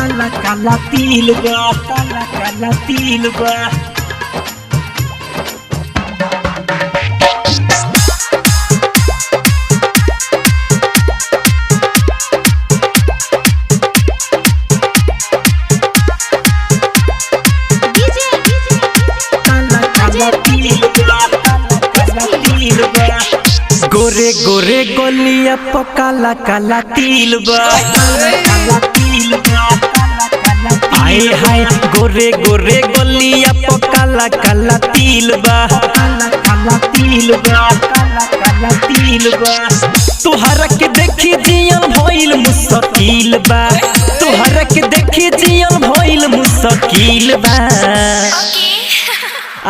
काला काला तिल बा काला काला तिल बा गोरे गोरे गोलिया प काला काला तिल बा काला तिल बा आए हाय गोरे गोरे गोलिया प काला काला तिल बा काला तिल बा काला तिल बा तुहरा के देखी जियन भइल मुश्किल बा तुहरा के देखी जियन भइल मुश्किल बा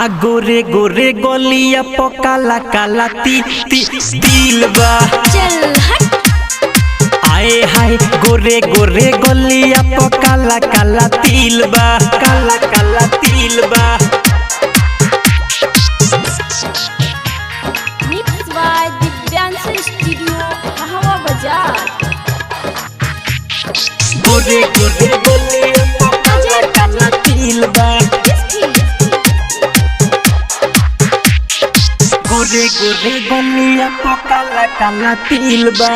आ गोरे गोरे गोलिया प काला काला तिल बा चल हट आए हाय गोरे गोरे गोलिया प काला काला तिल बा काला काला तिल बा मिक्स बाय दिव्यांश स्टूडियो हवा बाजार गोरे गोरे गोलिया प काला काला तिल बा गोरे गोरे गोलिया प काला काला तिल बा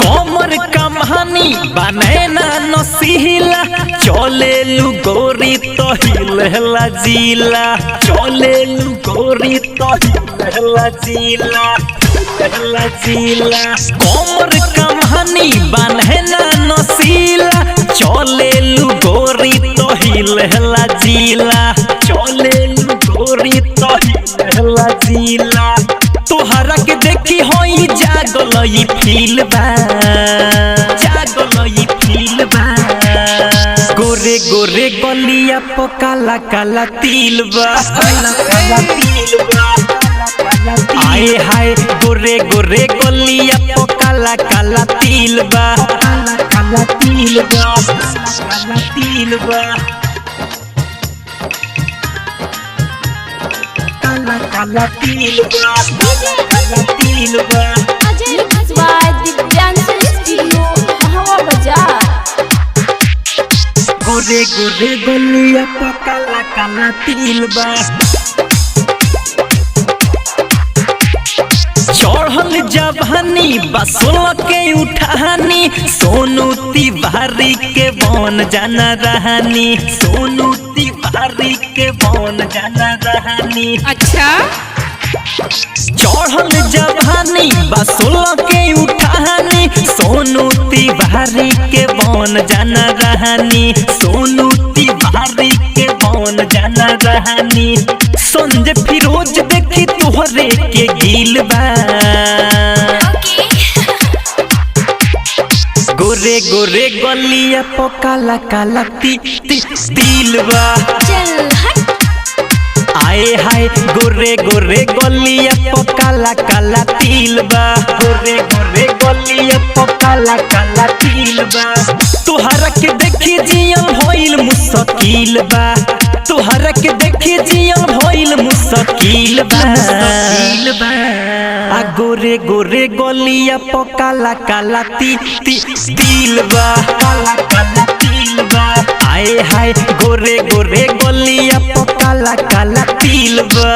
कमर कमानी बनैना नसीला चले लू गोरी तो हिलहला जिला चले लू गोरी तो हिलहला जिला हिलहला जिला कमर कमानी बनैना नसीला चले लू गोरी तो हिलहला जिला चले लू गोरी तो हिलहला जिला तोहरा के देखी होई जागल ई फील बा जागल ई फील बा गोरे गोरे गोलिया प काला काला तिल बा काला काला तिल बा आए हाय गोरे गोरे गोलिया प काला काला तिल बा काला काला तिल बा काला तिल बा काला काला तिल बा काला तिल बा मिक्स बाय दिव्यांश स्टूडियो हवा बाजार गोरे गोरे गोलिया प काला काला तिल बा चढ़ल जवानी बसोल के उठानी सोनू तिवारी के बन जाना रहनी सोनू तिवारी के बन जाना रहनी अच्छा चढ़ल जवानी बसोल के उठानी सोनू तिवारी के बन जाना रहनी सोनू तिवारी के बन जाना रहनी संजय फिरोज देखी तोहरे के गिल बा गोरे गोरे गोलिया प काला काला तिल बा चल हट आए हाय गोरे गोरे गोलिया प काला काला तिल बा गोरे गोरे गोलिया प काला काला तिल बा तोहरा के देखी जियन भइल मुश्किल बा तोहरा के देखी जियन भइल मुश्किल बा आ गोरे गोरे गोलिया प काला काला तिल बा काला काला तिल बा आए हाय गोरे गोरे गोलिया प काला काला तिल बा।